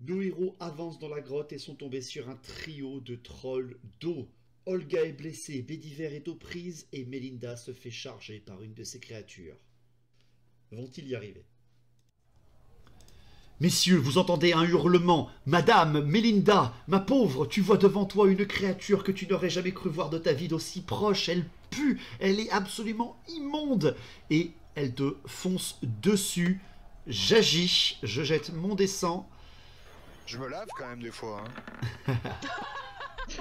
Nos héros avancent dans la grotte et sont tombés sur un trio de trolls d'eau. Olga est blessée, Bédiver est aux prises et Melinda se fait charger par une de ces créatures. Vont-ils y arriver? Messieurs, vous entendez un hurlement. Madame, Melinda, ma pauvre, tu vois devant toi une créature que tu n'aurais jamais cru voir de ta vie d'aussi proche. Elle pue, elle est absolument immonde. Et elle te fonce dessus. J'agis, je jette mon dessin. Je me lave quand même des fois. Hein.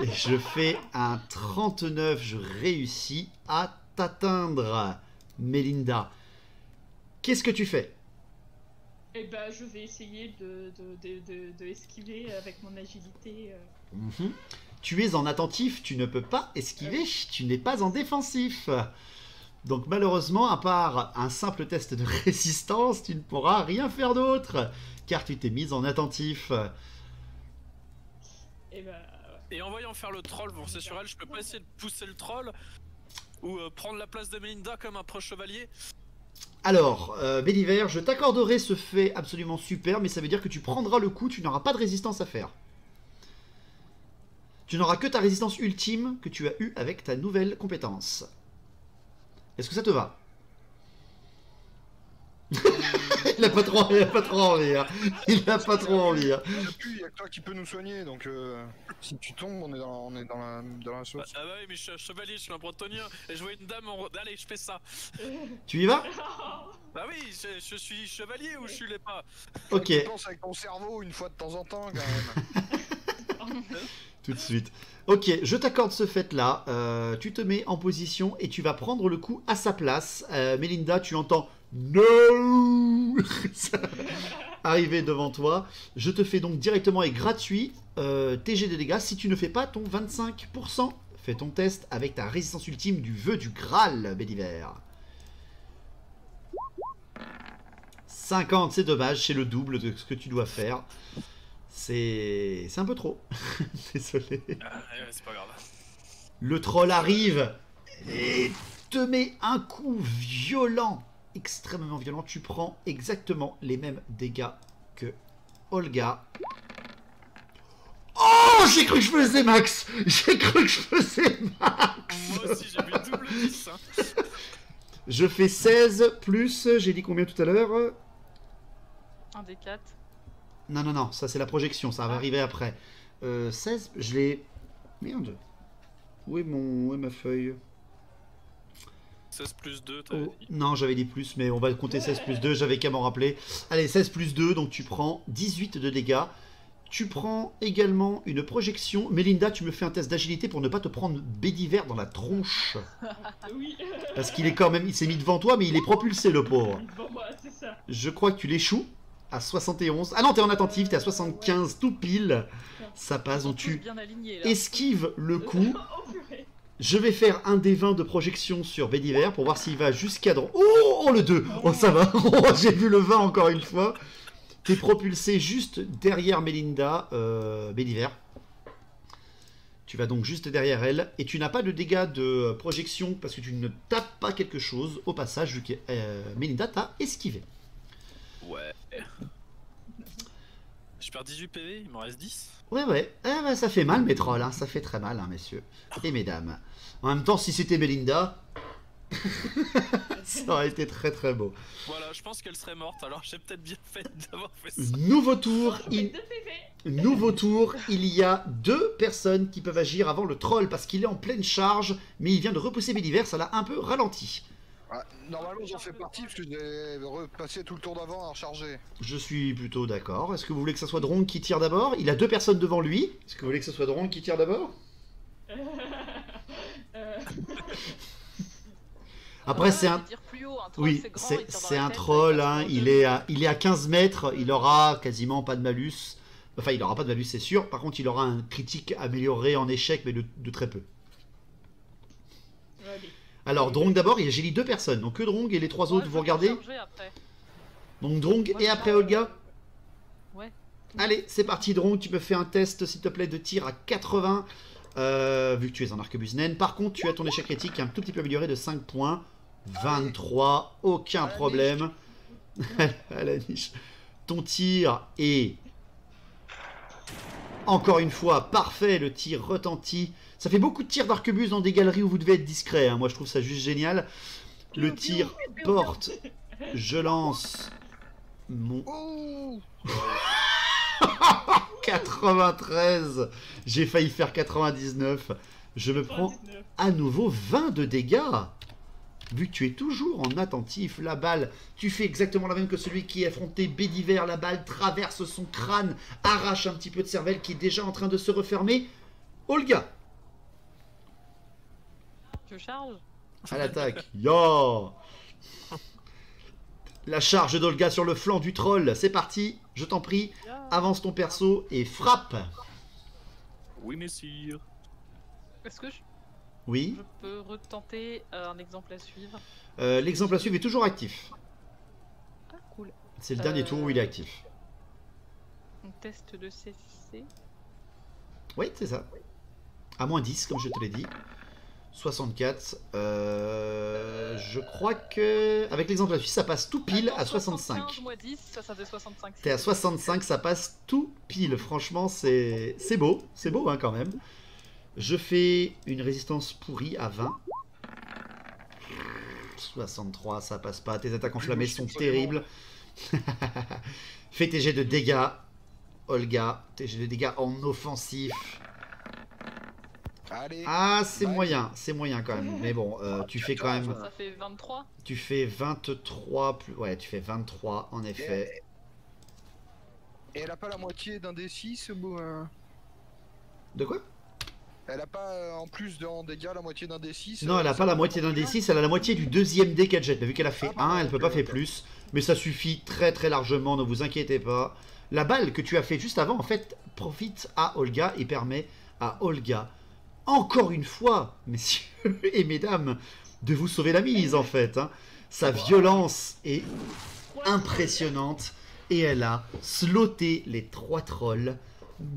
Et je fais un 39, je réussis à t'atteindre, Melinda. Qu'est-ce que tu fais? Eh ben, je vais essayer de esquiver avec mon agilité. Tu es en attentif, tu ne peux pas esquiver, tu n'es pas en défensif. Donc malheureusement, à part un simple test de résistance, tu ne pourras rien faire d'autre, car tu t'es mise en attentif. Et ben, Et en voyant faire le troll, bon c'est sur elle, je peux pas essayer de pousser le troll ou prendre la place de Melinda comme un proche chevalier. Alors, Béliver, je t'accorderai ce fait absolument super, mais ça veut dire que tu prendras le coup, tu n'auras pas de résistance à faire. Tu n'auras que ta résistance ultime que tu as eue avec ta nouvelle compétence. Est-ce que ça te va? Il n'a pas trop envie. Hein. Il n'a pas trop envie. Hein. Il n'y a que toi qui peux nous soigner, donc si tu tombes, on est dans la sauce. Ah bah oui, mais je suis un chevalier, je suis un bretonien, et je vois une dame en... Allez, je fais ça. Tu y vas? Bah oui, je suis chevalier ou je suis pas. Ok. Tu penses avec ton cerveau une fois de temps en temps, quand même. Tout de suite. Ok, je t'accorde ce fait-là. Tu te mets en position et tu vas prendre le coup à sa place. Melinda, tu entends No arriver devant toi. Je te fais donc directement et gratuit TG de dégâts si tu ne fais pas ton 25%. Fais ton test avec ta résistance ultime du vœu du Graal, Béliver. 50, c'est dommage, c'est le double de ce que tu dois faire. C'est un peu trop. Désolé. C'est pas grave. Le troll arrive et te met un coup violent, extrêmement violent. Tu prends exactement les mêmes dégâts que Olga. Oh, j'ai cru que je faisais max. J'ai cru que je faisais max. Moi aussi, j'ai vu double 10. Hein. Je fais 16 plus, j'ai dit combien tout à l'heure? Un des 4. Non, non, non, ça c'est la projection, ça va arriver après. 16, je l'ai... Merde. Où est ma feuille? 16 plus 2, t'avais Oh, dit. non, j'avais dit plus, mais on va compter 16 plus 2, j'avais qu'à m'en rappeler. Allez, 16 plus 2, donc tu prends 18 de dégâts. Tu prends également une projection. Melinda, tu me fais un test d'agilité pour ne pas te prendre Bédiver dans la tronche. Oui. Parce qu'il est quand même... Il s'est mis devant toi, mais il est propulsé, le pauvre. Bon, bah, c'est ça. Je crois que tu l'échoues à 71. Ah non, t'es en attentif, t'es à 75, tout pile. Ça passe, donc tu bien alignés, là. esquives le coup. Oh, purée. Je vais faire un des 20 de projection sur Bédiver pour voir s'il va jusqu'à... Oh, le 2. Oh, ça va. Oh, j'ai vu le 20 encore une fois. T'es propulsé juste derrière Melinda, Bédiver. Tu vas donc juste derrière elle. Et tu n'as pas de dégâts de projection parce que tu ne tapes pas quelque chose au passage vu que Melinda t'a esquivé. Ouais. Je perds 18 PV, il m'en reste 10. Ouais, ouais. Ah, bah, ça fait mal, mes trolls. Hein. Ça fait très mal, hein, messieurs et mesdames. En même temps, si c'était Melinda, ça aurait été très très beau. Voilà, je pense qu'elle serait morte, alors j'ai peut-être bien fait d'avoir fait ça. Nouveau tour. Je fais 2 PV. Nouveau tour. Il y a 2 personnes qui peuvent agir avant le troll parce qu'il est en pleine charge, mais il vient de repousser Bédiver, ça l'a un peu ralenti. Ah, normalement, j'en fais partie parce que j'ai repassé tout le tour d'avant à recharger. Je suis plutôt d'accord. Est-ce que vous voulez que ce soit Drong qui tire d'abord? Il a 2 personnes devant lui. Est-ce que vous voulez que ce soit Drong qui tire d'abord? Après, c'est un... Oui, c'est un troll, hein. Il est à 15 mètres, il aura quasiment pas de malus. Enfin, il aura pas de malus, c'est sûr. Par contre, il aura un critique amélioré en échec, mais de très peu. Allez. Alors, Drong d'abord, j'ai dit 2 personnes. Donc, que Drong et les 3 autres, vous regardez. Donc, Drong et après Olga. Ouais. Allez, c'est parti, Drong. Tu me fais un test, s'il te plaît, de tir à 80. Vu que tu es un arquebus naine. Par contre, tu as ton échec critique un tout petit peu amélioré de 5 points. 23, aucun problème. À la niche. Ton tir est Encore une fois, parfait, le tir retentit. Ça fait beaucoup de tirs d'arquebuse dans des galeries où vous devez être discret, hein. Moi je trouve ça juste génial. Le tir porte. Je lance mon Oh 93. J'ai failli faire 99. Je me prends 99. à nouveau 20 de dégâts. Vu que tu es toujours en attentif, la balle, tu fais exactement la même que celui qui est affronté Bédiver. La balle traverse son crâne, arrache un petit peu de cervelle qui est déjà en train de se refermer. Olga, Je charge. à l'attaque. Yo. La charge d'Olga sur le flanc du troll. C'est parti, je t'en prie. Avance ton perso et frappe. Oui, messire. Est-ce que Oui. je peux retenter un exemple à suivre? L'exemple à suivre est toujours actif. Ah, cool. C'est le dernier tour où il est actif. Un test de CC. Oui, c'est ça. À moins 10, comme je te l'ai dit. 64. Je crois que... Avec l'exemple à suivre, ça passe tout pile à 65. 15 moins 10, ça fait 65. T'es à 65, ça passe tout pile. Franchement, c'est beau. C'est beau, hein, quand même. Je fais une résistance pourrie à 20. 63, ça passe pas. Tes attaques enflammées sont terribles. Fais tes jets de dégâts, Olga. Tes jets de dégâts en offensif. Allez. Ah, c'est Ouais. moyen quand même. Mais bon, tu fais quand même... Ça fait 23. Tu fais 23... Ouais, tu fais 23, en effet. Et elle a pas la moitié d'un D6 ou De quoi? Elle a pas en plus en dégâts la moitié d'un D6 Non, elle a pas la moitié d'un D6, elle a la moitié du deuxième dé qu'elle jette. Mais vu qu'elle a fait 1, elle peut pas faire plus. Mais ça suffit très très largement, ne vous inquiétez pas. La balle que tu as fait juste avant, en fait, profite à Olga et permet à Olga, encore une fois, messieurs et mesdames, de vous sauver la mise, en fait, hein. Sa violence est impressionnante et elle a sloté les 3 trolls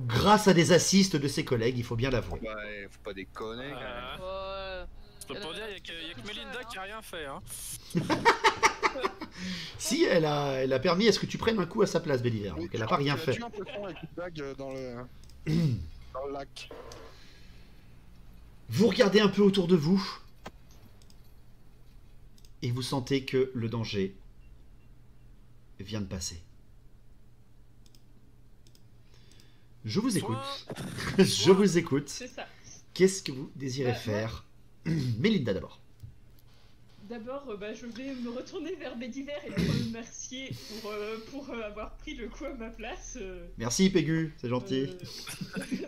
grâce à des assists de ses collègues, il faut bien l'avouer. Ouais, faut pas déconner quand même. Ouais. Je peux pas dire, y'a que Melinda qui a rien fait. Hein. Si, elle a permis à ce que tu prennes un coup à sa place, Béliver, donc elle n'a pas rien Tu fait. as tué un poisson avec une bague dans le lac. Vous regardez un peu autour de vous et vous sentez que le danger vient de passer. Je vous écoute. Je vous écoute. C'est ça. Qu'est-ce que vous désirez Bah, faire? Mélinda d'abord. D'abord, je vais me retourner vers Bédiver et le remercier pour avoir pris le coup à ma place. Merci Pégu, c'est gentil.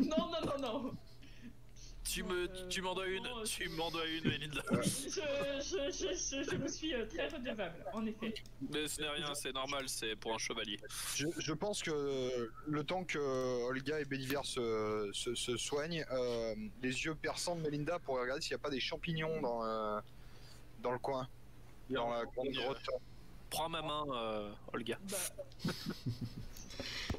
Non. Tu m'en dois une, Non, tu m'en dois une, Melinda. Je vous suis très redevable, en effet. Mais ce n'est rien, c'est normal, c'est pour un chevalier. Je pense que le temps que Olga et Béliver se soignent, les yeux perçants de Melinda pour regarder s'il n'y a pas des champignons dans le coin, dans la grande grotte. Prends ma main, Olga. Bah,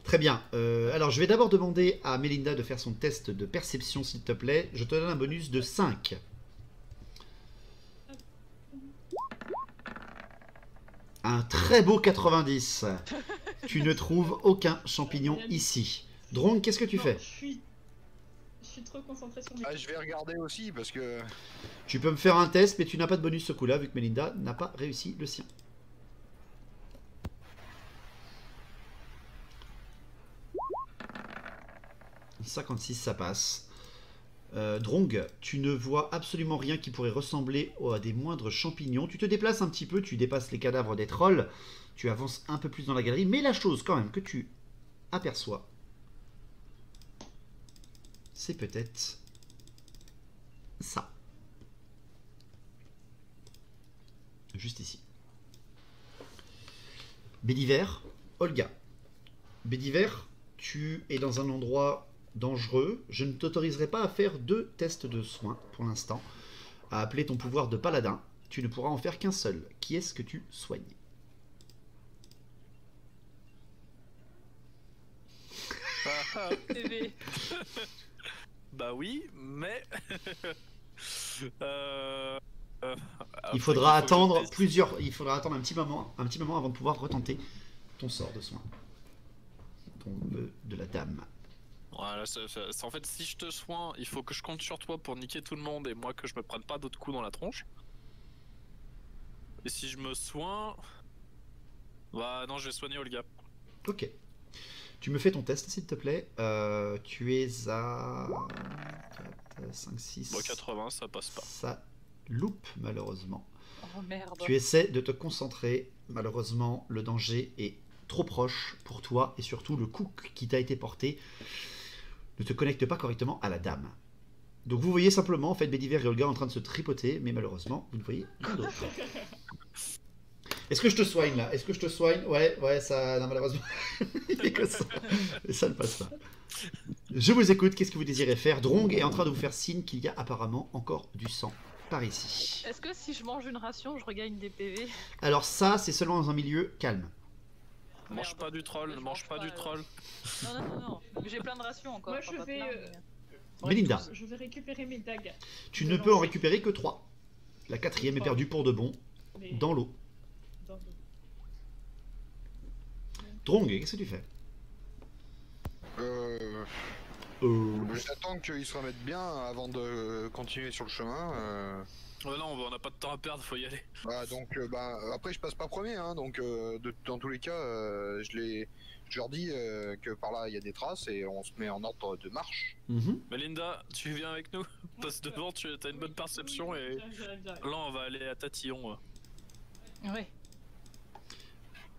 Très bien. Alors je vais d'abord demander à Mélinda de faire son test de perception s'il te plaît. Je te donne un bonus de 5. Un très beau 90. Tu ne trouves aucun champignon ici. Drone, qu'est-ce que tu non, fais? Je suis trop concentrée sur mes Ah, je vais regarder aussi parce que Tu peux me faire un test, mais tu n'as pas de bonus ce coup-là, vu que Mélinda n'a pas réussi le sien. « 56, ça passe. Drong, tu ne vois absolument rien qui pourrait ressembler à des moindres champignons. Tu te déplaces un petit peu, tu dépasses les cadavres des trolls, tu avances un peu plus dans la galerie, mais la chose quand même que tu aperçois, c'est peut-être ça. Juste ici. Bédiver, Olga. Bédiver, tu es dans un endroit dangereux. Je ne t'autoriserai pas à faire 2 tests de soins pour l'instant. À appeler ton pouvoir de paladin. Tu ne pourras en faire qu'un seul. Qui est-ce que tu soignes? TV. Bah oui, mais... Il faudra attendre il faudra attendre un petit moment avant de pouvoir retenter ton sort de soin. Ton vœu de la dame. Voilà, en fait, si je te soigne, il faut que je compte sur toi pour niquer tout le monde et moi que je me prenne pas d'autres coups dans la tronche. Et si je me soigne... Bah non, je vais soigner Olga. Ok. Tu me fais ton test, s'il te plaît. Tu es à 4, 5, 6. Bon, 80, ça passe pas. Ça loupe, malheureusement. Oh merde. Tu essaies de te concentrer. Malheureusement, le danger est trop proche pour toi. Et surtout, le coup qui t'a été porté ne te connecte pas correctement à la dame. Donc vous voyez simplement, en fait, Bédiver et Olga en train de se tripoter. Mais malheureusement, vous ne voyez rien d'autre. Est-ce que je te soigne là? Est-ce que je te soigne? Ouais, ça. Non, malheureusement. Il n'y a que ça. Et ça ne passe pas. Je vous écoute. Qu'est-ce que vous désirez faire? Drong est en train de vous faire signe qu'il y a apparemment encore du sang par ici. Est-ce que si je mange une ration, je regagne des PV? Alors, ça, c'est seulement dans un milieu calme. Mange Merde. pas du troll, Je mange pas du troll. Non. Mais j'ai plein de rations encore. Moi, enfin, je pas vais, plein, mais- Melinda, Je vais récupérer mes dagues. tu ne peux en récupérer que 3. La 4e est perdue pour de bon Mais- dans l'eau. dans le- Drong, qu'est-ce que tu fais? J'attends qu'ils se remettent bien avant de continuer sur le chemin. Non, on n'a pas de temps à perdre, faut y aller. Donc, après, je passe pas premier, hein, donc dans tous les cas, je leur dis que par là il y a des traces et on se met en ordre de marche. Mhm. Melinda, tu viens avec nous? Passe devant, tu as une bonne perception et J'arrive. là on va aller à Tatillon. Ouais.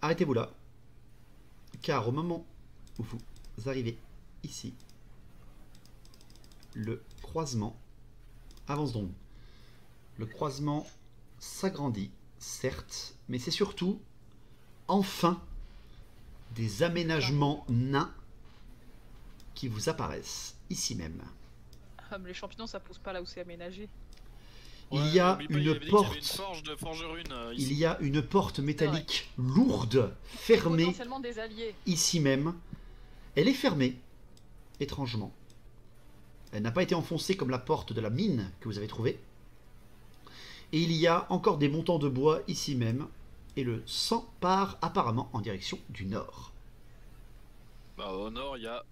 Arrêtez-vous là. Car au moment où vous arrivez ici, le croisement avance donc. Le croisement s'agrandit, certes, mais c'est surtout, enfin, des aménagements nains qui vous apparaissent ici même. Ah, mais les champignons, ça pousse pas là où c'est aménagé. Il y a n'oublie pas, il une avait dit qu'il y avait une porte. forge de forgerune Il ici. y a une porte métallique lourde, fermée, Potentiellement des alliés. ici même. Elle est fermée, étrangement. Elle n'a pas été enfoncée comme la porte de la mine que vous avez trouvée. Et il y a encore des montants de bois ici même. Et le sang part apparemment en direction du nord. Bah, au nord, il y a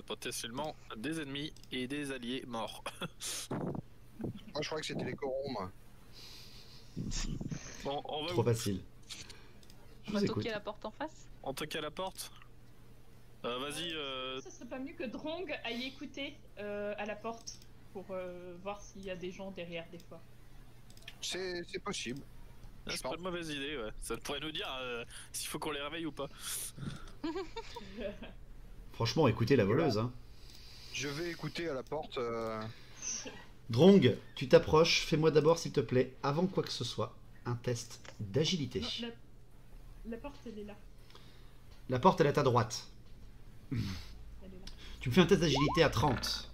potentiellement des ennemis et des alliés morts. Moi, je crois que c'était les corons, moi. Bon, on va Trop où? facile. Je On va vous écoute. toquer à la porte en face. On toque à la porte. Vas-y, Ça serait pas mieux que Drong aille écouter à la porte pour voir s'il y a des gens derrière des fois. C'est possible. c'est pas une mauvaise idée, ouais. Ça pourrait nous dire s'il faut qu'on les réveille ou pas. Franchement, écoutez la voleuse. Hein. Je vais écouter à la porte. Drong, tu t'approches. Fais-moi d'abord, s'il te plaît, avant quoi que ce soit, un test d'agilité. Non, la porte, elle est là. La porte, elle est à ta droite. Elle est là. Tu me fais un test d'agilité à 30.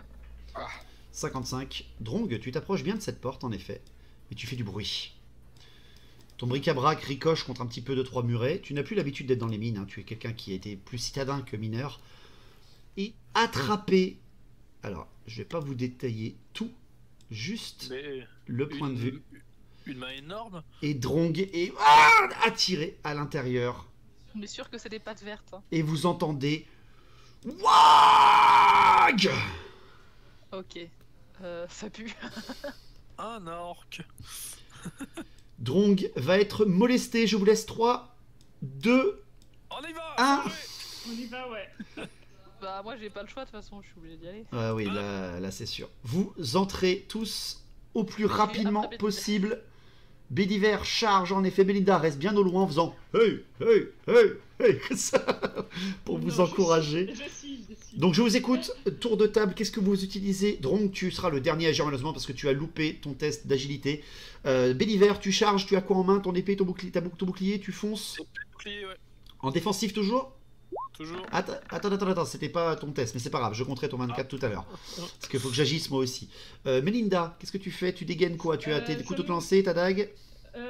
Ah. 55. Drong, tu t'approches bien de cette porte, en effet. Mais tu fais du bruit. Ton bric-à-brac ricoche contre un petit peu de 3 murets. Tu n'as plus l'habitude d'être dans les mines. Hein. Tu es quelqu'un qui a été plus citadin que mineur. Et attrapé. Alors, je vais pas vous détailler tout. Juste Mais le point de vue. Une main énorme. Et Drong est attiré à l'intérieur. On est sûr que c'est des pattes vertes. Hein. Et vous entendez Wag. Ok. Ça pue. Un orc. Drong va être molesté. Je vous laisse 3, 2, On y va. Ah. chargez. On y va, ouais. Bah moi j'ai pas le choix de toute façon, je suis obligé d'y aller. Ah oui, là c'est sûr. Vous entrez tous au plus rapidement après Bédiver. possible. Bédiver charge, en effet. Melinda reste bien au loin en faisant hey, hey, hey, hey, comme ça, pour vous Non, encourager. Je suis. Donc je vous écoute. Tour de table, qu'est-ce que vous utilisez? Drong, tu seras le dernier à agir malheureusement parce que tu as loupé ton test d'agilité. Bédiver, tu charges, tu as quoi en main? Ton épée, ton bouclier, tu fonces. Bouclier, ouais. En défensif toujours? Toujours. Attends, c'était pas ton test, mais c'est pas grave, je compterai ton 24 tout à l'heure. Parce qu'il faut que j'agisse moi aussi. Melinda, qu'est-ce que tu fais? Tu dégaines quoi? Tu as tes je couteaux de me- lancer, ta dague?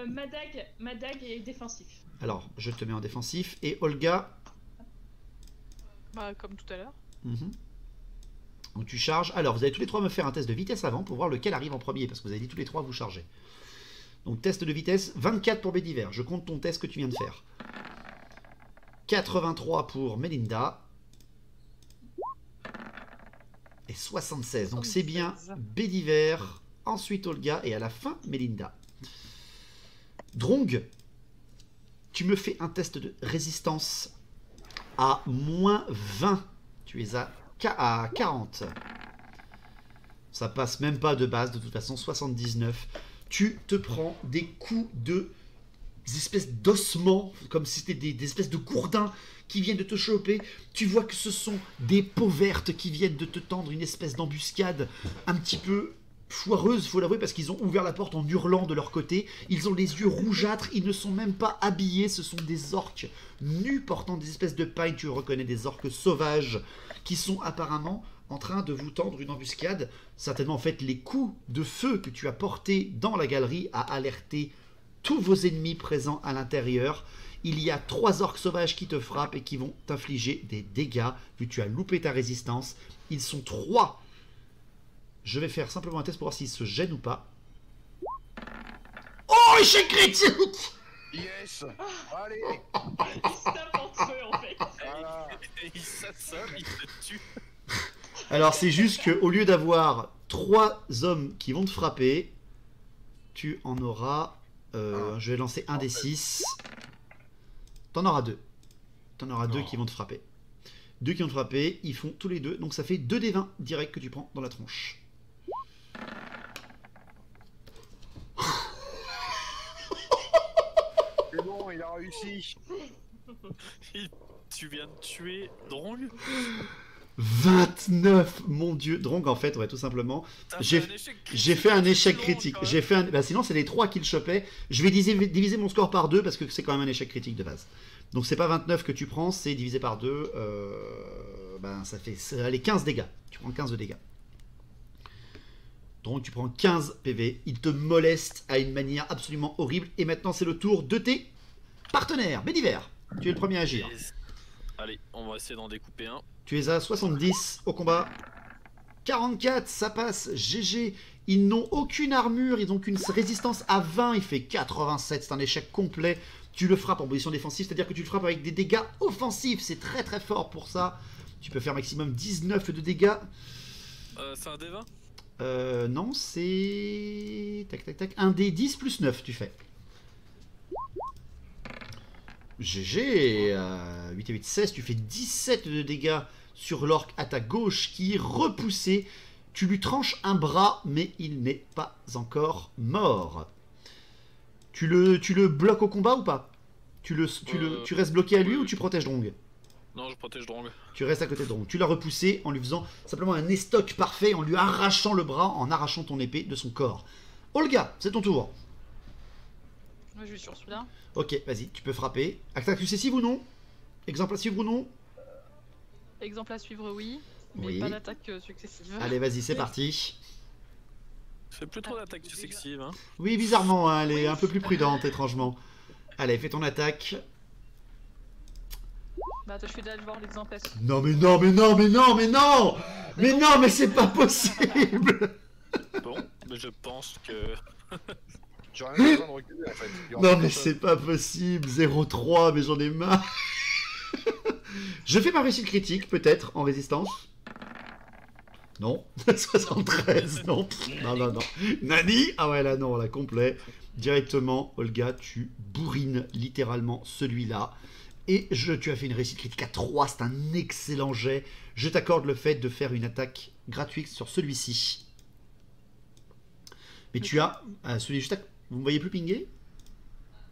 Ma dague est défensif. Alors, je te mets en défensif. Et Olga? Bah comme tout à l'heure. Mhm. Donc tu charges. Alors, vous allez tous les trois me faire un test de vitesse avant pour voir lequel arrive en premier, parce que vous avez dit tous les trois vous chargez. Donc test de vitesse, 24 pour Bédiver. Je compte ton test que tu viens de faire. 83 pour Melinda. et 76. Donc c'est bien Bédiver, ensuite Olga et à la fin Melinda. Drong, tu me fais un test de résistance à moins 20. Tu es à 40. Ça passe même pas de base, de toute façon, 79. Tu te prends des coups des espèces d'ossements, comme si c'était des espèces de gourdins qui viennent de te choper. Tu vois que ce sont des peaux vertes qui viennent de te tendre une espèce d'embuscade un petit peu foireuse, faut l'avouer, parce qu'ils ont ouvert la porte en hurlant de leur côté. Ils ont les yeux rougeâtres, ils ne sont même pas habillés, ce sont des orques nus portant des espèces de paille. Tu reconnais des orques sauvages qui sont apparemment en train de vous tendre une embuscade. Certainement, en fait, les coups de feu que tu as portés dans la galerie a alerté tous vos ennemis présents à l'intérieur. Il y a 3 orques sauvages qui te frappent et qui vont t'infliger des dégâts, vu que tu as loupé ta résistance. Ils sont 3. Je vais faire simplement un test pour voir s'ils se gênent ou pas. Oh, échec critique! Yes. Allez. Ils se tapent entre eux en fait. Voilà. Et il s'assomme, il se tue. Alors c'est juste qu'au lieu d'avoir 3 hommes qui vont te frapper, tu en auras... je vais lancer un des 6. T'en auras 2. T'en auras 2 qui vont te frapper. 2 qui vont te frapper, ils font tous les 2. Donc ça fait 2 des 20 direct que tu prends dans la tronche. C'est bon, il a réussi. Tu viens de tuer Drong. 29, mon dieu. Drong, en fait, ouais, tout simplement. J'ai fait un échec critique. J'ai fait un... Bah, sinon, c'est les 3 qui le chopaient. Je vais diviser mon score par 2 parce que c'est quand même un échec critique de base. Donc, c'est pas 29 que tu prends, c'est divisé par 2. Ben, ça fait allez, 15 dégâts. Tu prends 15 de dégâts. Drong, tu prends 15 PV. Il te moleste à une manière absolument horrible. Et maintenant, c'est le tour de tes partenaires. Bédiver, tu es le premier à agir. Allez, on va essayer d'en découper un. Tu es à 70 au combat. 44, ça passe. GG. Ils n'ont aucune armure. Ils n'ont qu'une résistance à 20. Il fait 87. C'est un échec complet. Tu le frappes en position défensive. C'est-à-dire que tu le frappes avec des dégâts offensifs. C'est très très fort pour ça. Tu peux faire maximum 19 de dégâts. C'est un D20 non, c'est... Tac, tac, tac. Un des 10 plus 9, tu fais. GG, 8 et 8, 16, tu fais 17 de dégâts sur l'orque à ta gauche qui est repoussé. Tu lui tranches un bras, mais il n'est pas encore mort. Tu le bloques au combat ou pas? Tu restes bloqué à lui ou tu protèges Drong? Non, je protège Drong. Tu restes à côté de Drong. Tu l'as repoussé en lui faisant simplement un estoc parfait, en lui arrachant le bras, en arrachant ton épée de son corps. Olga, c'est ton tour. Moi, je vais sur celui-là. Ok, vas-y, tu peux frapper. Attaque successive ou non? Exemple à suivre ou non? Exemple à suivre, oui. Mais Oui. pas d'attaque successive. Allez, vas-y, c'est parti. Fais plus trop d'attaques successives. Hein. Oui, bizarrement, hein, elle est un peu plus prudente, étrangement. Allez, fais ton attaque. Bah, attends, je fais déjà voir l'exemple à suivre. Non, mais non, mais non, mais non, mais non! Mais non, mais c'est pas possible! Bon, mais je pense que... Tu aurais même besoin de reculer en fait. Il y aura Non, pas mais de- c'est pas possible. 0,3, mais j'en ai marre. Je fais ma réussite critique, peut-être, en résistance. Non. 73, non. Non, non, non. Nani? Ah ouais, là, non, là, complet. Directement, Olga, tu bourrines littéralement celui-là. Et tu as fait une réussite critique à 3, c'est un excellent jet. Je t'accorde le fait de faire une attaque gratuite sur celui-ci. Mais tu as celui juste à... Vous me voyez plus pinguer?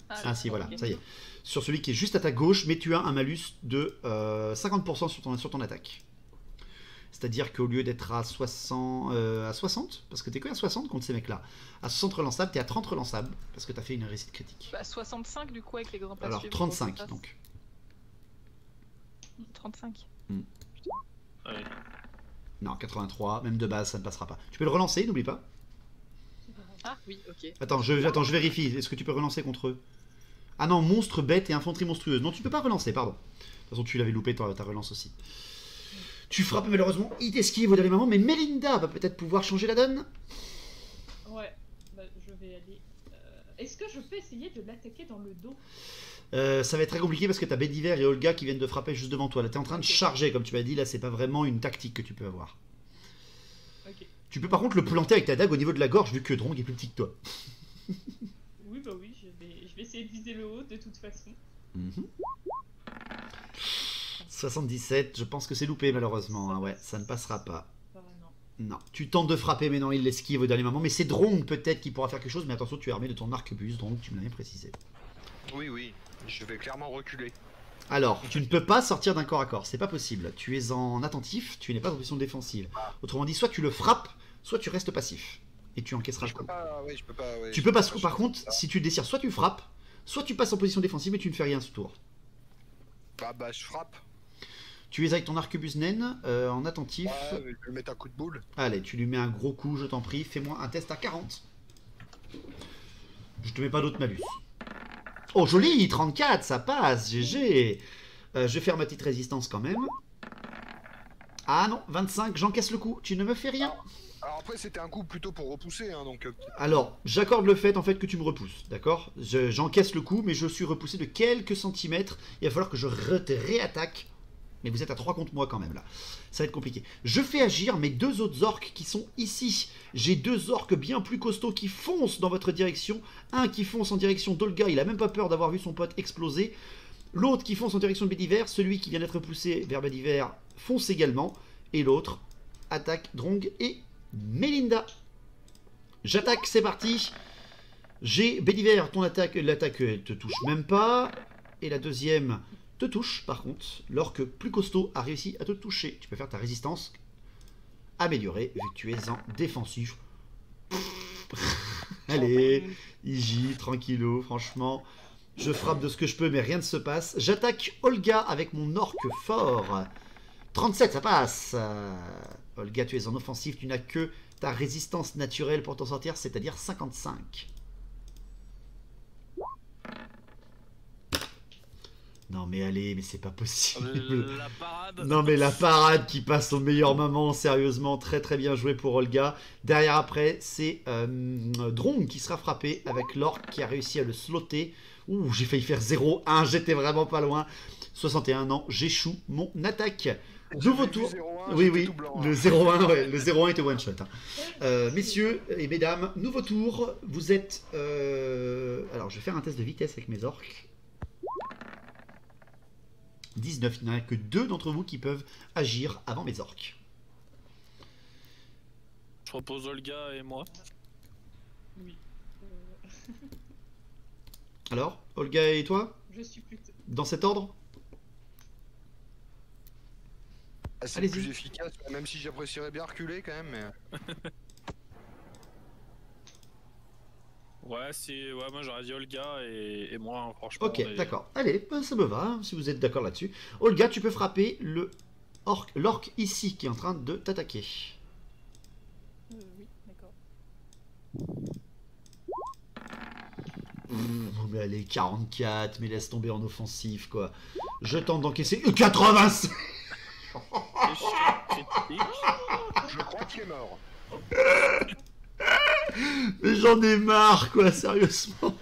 Ah si, voilà, ok. ça y est. Sur celui qui est juste à ta gauche, mais tu as un malus de 50% sur ton attaque. C'est-à-dire qu'au lieu d'être à 60, parce que t'es que à 60 contre ces mecs-là, à 60 relançables, t'es à 30 relançables, parce que t'as fait une réussite critique. Bah, 65 du coup avec l'exemple à Alors, suivre. 35 donc. 35. Allez. Non, 83, même de base, ça ne passera pas. Tu peux le relancer, n'oublie pas. Ah oui, ok. Attends, je vérifie. Est-ce que tu peux relancer contre eux? Ah non, monstre, bête et infanterie monstrueuse. Non, tu peux pas relancer, pardon. De toute façon, tu l'avais loupé, ta relance aussi. Tu frappes malheureusement, il t'esquive au dernier moment, mais Melinda va peut-être pouvoir changer la donne. Ouais, bah, je vais aller. Est-ce que je peux essayer de l'attaquer dans le dos? Ça va être très compliqué parce que t'as Bédiver et Olga qui viennent de frapper juste devant toi. Là, t'es en train de Ok. charger, comme tu m'as dit. Là, c'est pas vraiment une tactique que tu peux avoir. Tu peux par contre le planter avec ta dague au niveau de la gorge, vu que Drong est plus petit que toi. Oui, bah oui, je vais essayer de viser le haut de toute façon. 77, je pense que c'est loupé malheureusement. Hein, ouais, ça ne passera pas. Bah, non. Non, tu tentes de frapper, mais non, il l'esquive au dernier moment. Mais c'est Drong peut-être qui pourra faire quelque chose. Mais attention, tu es armé de ton arquebuse, Drong, tu me l'as bien précisé. Oui, oui, je vais clairement reculer. Alors, tu ne peux pas sortir d'un corps à corps, c'est pas possible. Tu es en attentif, tu n'es pas en position défensive. Autrement dit, soit tu le frappes, soit tu restes passif. Et tu encaisseras le coup. Je peux pas. Ouais, Tu peux pas, par contre, si tu le désires, soit tu frappes, soit tu passes en position défensive et tu ne fais rien ce tour. Bah, je frappe. Tu es avec ton arquebuse naine, en attentif. Ouais, je vais lui mettre un coup de boule. Allez, tu lui mets un gros coup, je t'en prie. Fais-moi un test à 40. Je te mets pas d'autre malus. Oh, joli, 34, ça passe, GG. Je vais faire ma petite résistance quand même. Ah non, 25, j'encaisse le coup, tu ne me fais rien. Alors après, c'était un coup plutôt pour repousser, hein, donc... Alors, j'accorde le fait en fait que tu me repousses, d'accord? J'encaisse le coup, mais je suis repoussé de quelques centimètres. Il va falloir que je te réattaque. Mais vous êtes à 3 contre moi quand même là. Ça va être compliqué. Je fais agir mes 2 autres orques qui sont ici. J'ai 2 orques bien plus costauds qui foncent dans votre direction. Un qui fonce en direction d'Olga, il a même pas peur d'avoir vu son pote exploser. L'autre qui fonce en direction de Bédiver, celui qui vient d'être poussé vers Bédiver fonce également. Et l'autre attaque Drong et Melinda. J'attaque, c'est parti. J'ai Bédiver, ton attaque, l'attaque elle te touche même pas. Et la deuxième te touche par contre. L'orque plus costaud a réussi à te toucher. Tu peux faire ta résistance améliorée vu que tu es en défensif. Allez, easy, tranquillo, franchement. Je frappe de ce que je peux, mais rien ne se passe. J'attaque Olga avec mon orque fort. 37, ça passe. Olga, tu es en offensive, tu n'as que ta résistance naturelle pour t'en sortir, c'est-à-dire 55. Non mais allez, mais c'est pas possible. La parade. Non mais la parade qui passe au meilleur moment, sérieusement, très très bien joué pour Olga. Derrière après, c'est Drong qui sera frappé avec l'orque qui a réussi à le slotter. Ouh, j'ai failli faire 0-1, j'étais vraiment pas loin. 61 ans, j'échoue mon attaque. Nouveau tour. 0-1, Oui, j'étais oui, tout blanc, hein. le 0-1, ouais, le 0-1 était one shot. Hein. Messieurs et mesdames, nouveau tour. Vous êtes... Alors, je vais faire un test de vitesse avec mes orques. 19, il n'y en a que 2 d'entre vous qui peuvent agir avant mes orques. Je propose Olga et moi. Oui. Alors, Olga et toi, Je suis plutôt. dans cet ordre? Ah, c'est Allez-y. plus efficace, même si j'apprécierais bien reculer quand même, mais... Ouais, moi j'aurais dit Olga et moi, hein, franchement. Ok, d'accord. Allez, ben, ça me va, hein, si vous êtes d'accord là-dessus. Olga, tu peux frapper l'orque ici, qui est en train de t'attaquer. Oui, d'accord. Mais allez, 44, mais laisse tomber en offensif, quoi. Je tente d'encaisser 86. Je crois qu'il est mort. Mais j'en ai marre, quoi, sérieusement.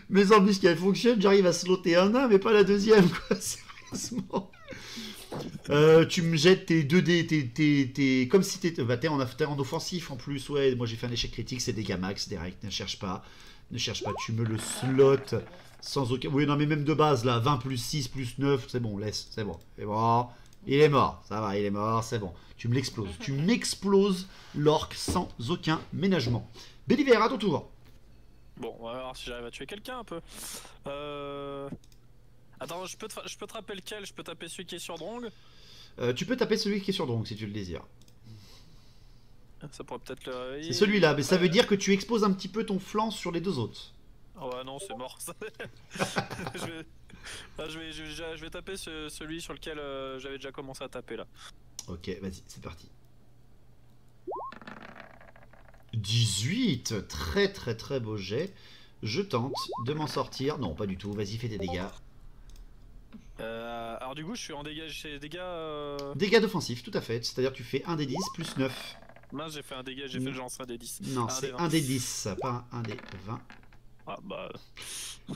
Mes embuscades fonctionnent, j'arrive à slotter un nain, mais pas la deuxième, quoi, sérieusement. Tu me jettes tes 2D, comme si t'es en offensif en plus, ouais. Moi j'ai fait un échec critique, c'est dégâts max, direct, ne cherche pas, tu me le slots sans aucun. Oui, non, mais même de base, là, 20 plus 6 plus 9, c'est bon, laisse, c'est bon. C'est bon, il est mort, ça va, il est mort, c'est bon. Tu me l'exploses, tu m'exploses l'orque sans aucun ménagement. Béliver, à ton tour. Bon, on va voir si j'arrive à tuer quelqu'un un peu. Attends, je peux te rappeler lequel? Je peux taper celui qui est sur Drong? Tu peux taper celui qui est sur Drong si tu le désires. Ça pourrait peut-être le réveiller. C'est celui-là, mais ça veut dire que tu exposes un petit peu ton flanc sur les 2 autres. Ah ouais, non, c'est mort ça. je vais taper celui sur lequel j'avais déjà commencé à taper là. Ok, vas-y, c'est parti. 18, très très très beau jet. Je tente de m'en sortir. Non, pas du tout, vas-y, fais tes dégâts. Alors du coup, je suis en dégâts, j'ai des dégâts... Dégâts d'offensif, tout à fait. C'est-à-dire tu fais 1 des 10 plus 9. Mince, j'ai fait un dégât, j'ai fait le genre 1 des 10. Non, c'est 1 des 10, pas 1 des 20. Ah bah...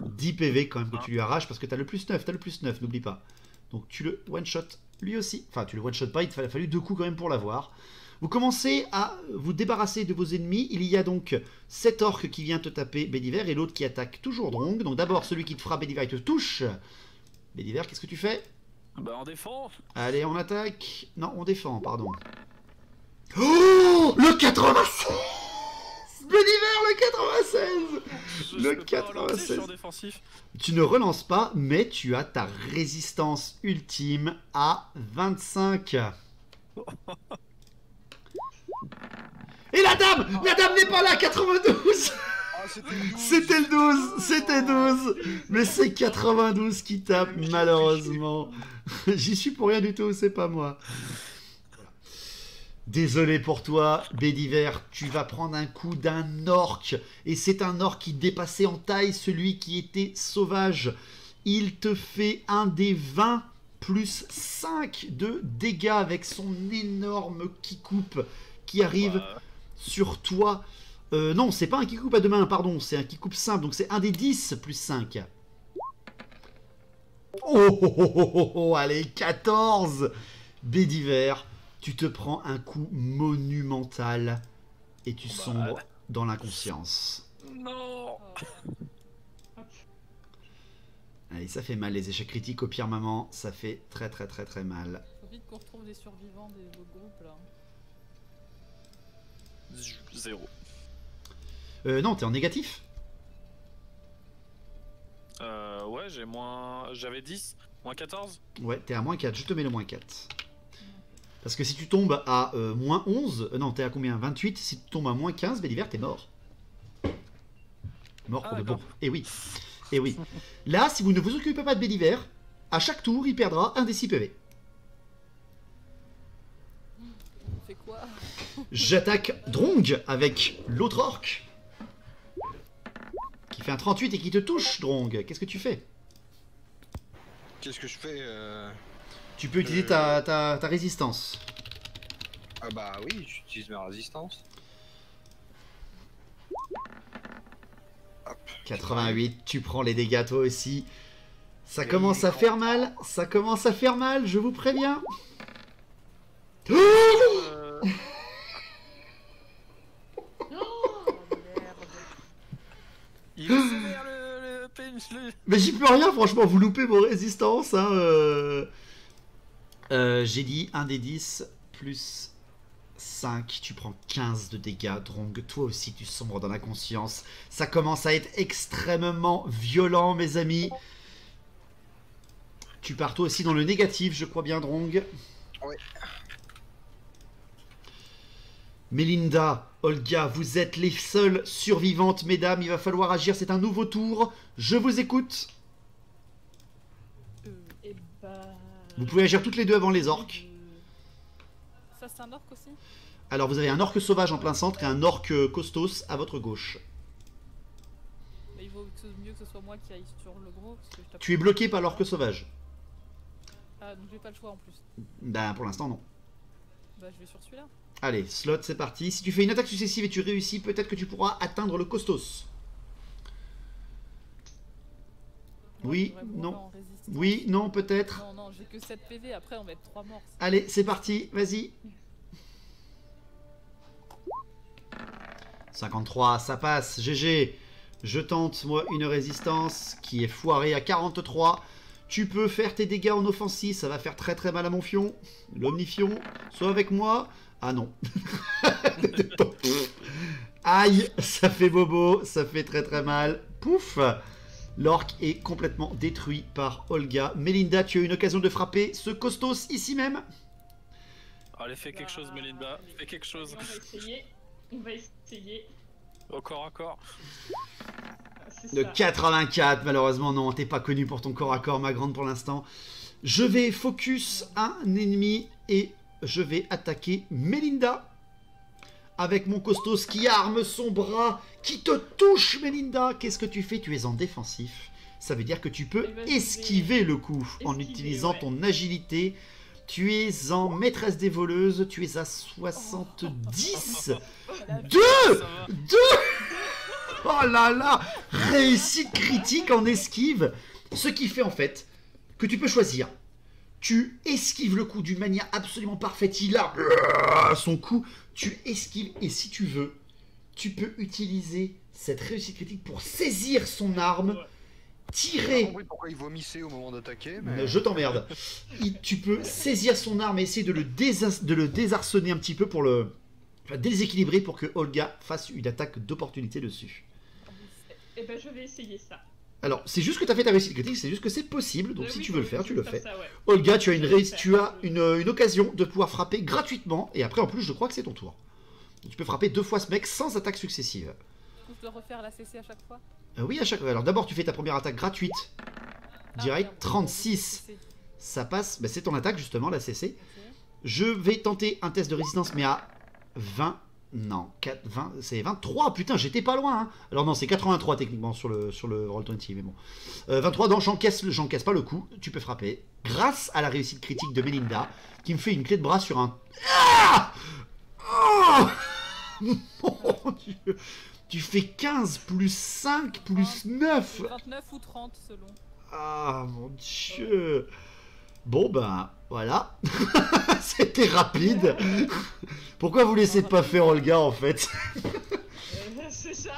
10 PV quand même que tu lui arraches parce que t'as le plus 9, n'oublie pas. Donc tu le one-shot lui aussi. Enfin, tu le one-shot pas, il t'a fallu 2 coups quand même pour l'avoir. Vous commencez à vous débarrasser de vos ennemis. Il y a donc cet orc qui vient te taper Bédiver et l'autre qui attaque toujours Drong. Donc d'abord, celui qui te frappe Bédiver, il te touche. Bédiver, qu'est-ce que tu fais? Bah on défend. Allez, on attaque. Non, on défend, pardon. Oh, le 96. Bédiver, le 96. Je Le peux pas relancer, je suis 96. en défensif. Tu ne relances pas, mais tu as ta résistance ultime à 25. Et la dame n'est pas là, 92. Ah, c'était le 12. C'était le 12, c'était 12. Mais c'est 92 qui tape, malheureusement. J'y suis pour rien du tout, c'est pas moi. Désolé pour toi, Bédiver, tu vas prendre un coup d'un orc. Et c'est un orc qui dépassait en taille celui qui était sauvage. Il te fait un des 20 plus 5 de dégâts avec son énorme qui-coupe qui arrive sur toi. Non, c'est pas un qui-coupe à deux mains, pardon, c'est un qui-coupe simple. Donc c'est un des 10 plus 5. Oh, allez, 14. Bédiver, tu te prends un coup monumental et tu sombres dans l'inconscience. Non. Allez, ça fait mal les échecs critiques au pire maman, ça fait très mal. Faut vite qu'on retrouve des survivants des autres groupes là. 0. Non, t'es en négatif. Ouais, j'avais 10, moins 14. Ouais, t'es à moins 4, je te mets le moins 4. Parce que si tu tombes à moins 11, non, t'es à combien? 28, si tu tombes à moins 15, Bédiver, t'es mort. Mort pour de bon. Et oui. Et oui. Là, si vous ne vous occupez pas de Bédiver, à chaque tour, il perdra un des 6 PV. On fait quoi? J'attaque Drong avec l'autre orc. Qui fait un 38 et qui te touche, Drong. Qu'est-ce que tu fais? Qu'est-ce que je fais Tu peux utiliser ta résistance. Ah bah oui, j'utilise ma résistance. Hop. 88, tu prends les dégâts toi aussi. Ça commence à faire mal, ça commence à faire mal, je vous préviens. Oh merde. Il est sévère le PNJ. Mais j'y peux rien, franchement, vous loupez vos résistances. Hein, j'ai dit 1 des 10 plus 5, tu prends 15 de dégâts, Drong. Toi aussi, tu sombres dans la conscience. Ça commence à être extrêmement violent, mes amis. Tu pars toi aussi dans le négatif, je crois bien, Drong. Ouais. Melinda, Olga, vous êtes les seules survivantes, mesdames. Il va falloir agir, c'est un nouveau tour. Je vous écoute. Et bah. Vous pouvez agir toutes les deux avant les orques. Ça c'est un orc aussi? Alors vous avez un orque sauvage en plein centre et un orque costos à votre gauche. Mais il vaut mieux que ce soit moi qui aille sur le gros. Parce que je tape... Tu es bloqué par l'orque sauvage. Ah donc j'ai pas le choix en plus. Ben pour l'instant non. Bah je vais sur celui-là. Allez, slot, c'est parti. Si tu fais une attaque successive et tu réussis, peut-être que tu pourras atteindre le costos. Oui, Ouais, j'aurais non. moins en résistance. Oui, non, peut-être. Non, non, j'ai que 7 PV, après on va être 3 morts. Allez, c'est parti, vas-y. 53, ça passe, GG. Je tente, moi, une résistance qui est foirée à 43. Tu peux faire tes dégâts en offensif, ça va faire très mal à mon fion. L'omnifion, soit avec moi. Ah non. Aïe, ça fait bobo, ça fait très mal. Pouf. L'orc est complètement détruit par Olga. Melinda, tu as une occasion de frapper ce costos ici même. Allez, fais quelque chose, Melinda. Fais quelque chose. On va essayer. On va essayer. Au corps à corps. C'est Le ça. 84, malheureusement, non, t'es pas connu pour ton corps à corps, ma grande, pour l'instant. Je vais focus un ennemi et je vais attaquer Melinda. Avec mon costos qui arme son bras, qui te touche, Melinda. Qu'est-ce que tu fais? Tu es en défensif. Ça veut dire que tu peux Eh ben, je esquiver le coup en esquiver, utilisant ouais. ton agilité. Tu es en maîtresse des voleuses, tu es à 70. Voilà, 2 Ça va. 2 Oh là là, réussite critique en esquive. Ce qui fait en fait que tu peux choisir. Tu esquives le coup d'une manière absolument parfaite. Il a son coup. Tu esquives. Et si tu veux, tu peux utiliser cette réussite critique pour saisir son arme, J'ai pas tirer. compris pourquoi il vomissait au moment d'attaquer, mais... Je t'emmerde. Tu peux saisir son arme et essayer de le désarçonner un petit peu pour le... Enfin, déséquilibrer pour que Olga fasse une attaque d'opportunité dessus. Eh ben, je vais essayer ça. Alors, c'est juste que tu as fait ta réussite critique, c'est juste que c'est possible, donc si Oui, tu veux le je faire, vais tu le faire fais. ça, ouais. Olga, tu as une occasion de pouvoir frapper gratuitement, et après, en plus, je crois que c'est ton tour. Donc, tu peux frapper 2 fois ce mec sans attaque successive. Je dois refaire la CC à chaque fois. Oui, à chaque fois. Alors, d'abord, tu fais ta première attaque gratuite. Direct, merde, 36. CC. Ça passe, bah, c'est ton attaque, justement, la CC. Ok. Je vais tenter un test de résistance, mais à 20... Non, 20, c'est 23, putain, j'étais pas loin. Hein. Alors non, c'est 83 techniquement sur le Roll20, mais bon. 23, non, j'encaisse pas le coup, tu peux frapper. Grâce à la réussite critique de Melinda, qui me fait une clé de bras sur un... Ah oh mon Dieu. Tu fais 15 plus 5 plus 9. 29 ou 30 selon. Ah mon Dieu. Bon ben, voilà. C'était rapide. Pourquoi vous laissez pas faire Olga en fait? C'est ça.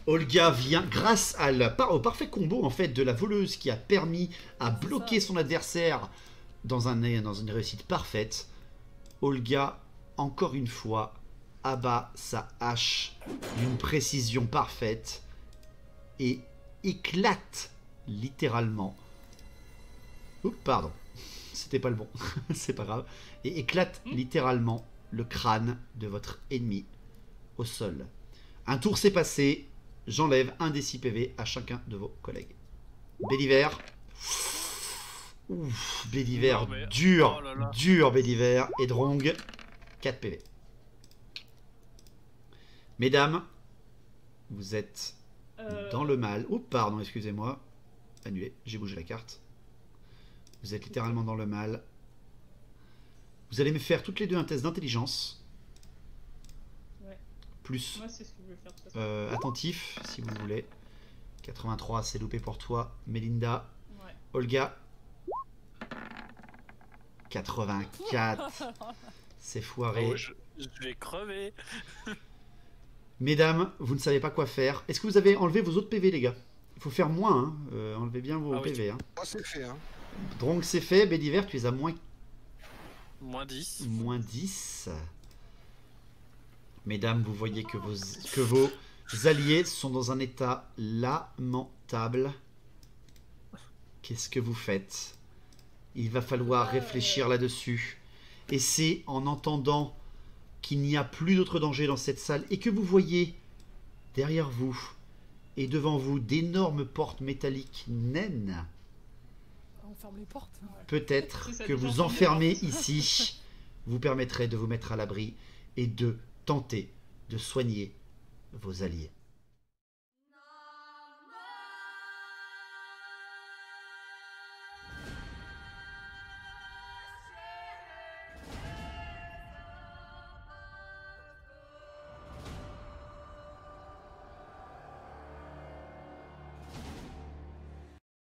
Olga vient grâce au parfait combo en fait de la voleuse qui a permis à bloquer son adversaire dans une réussite parfaite. Olga, encore une fois, abat sa hache d'une précision parfaite et éclate littéralement. Oups, pardon, c'était pas le bon, c'est pas grave. Et éclate littéralement le crâne de votre ennemi au sol. Un tour s'est passé, j'enlève un des 6 PV à chacun de vos collègues. Béliver. Ouf, Béliver, Non, mais- dur, oh là là. dur Béliver. Et Drong, 4 PV. Mesdames, vous êtes dans le mal. Oh, pardon, excusez-moi. Annulé, j'ai bougé la carte. Vous êtes littéralement dans le mal. Vous allez me faire toutes les deux un test d'intelligence. Ouais. Plus Moi, c'est ce que je veux faire de toute façon. attentif, si vous voulez. 83, c'est loupé pour toi. Melinda, Ouais. Olga. 84. C'est foiré. Oh, je vais crever. Mesdames, vous ne savez pas quoi faire. Est-ce que vous avez enlevé vos autres PV, les gars? Il faut faire moins, hein. Enlevez bien vos Ah oui. PV. Hein. Ah, c'est fait, hein. Donc c'est fait, Béliver, tu es à moins Moins 10. moins 10. Mesdames, vous voyez que vos alliés sont dans un état lamentable. Qu'est-ce que vous faites? Il va falloir réfléchir là-dessus. Et c'est en entendant qu'il n'y a plus d'autre danger dans cette salle et que vous voyez derrière vous et devant vous d'énormes portes métalliques naines. On ferme les portes. Peut-être C'est ça, que des vous gens enfermer ferment les portes. ici vous permettrait de vous mettre à l'abri et de tenter de soigner vos alliés.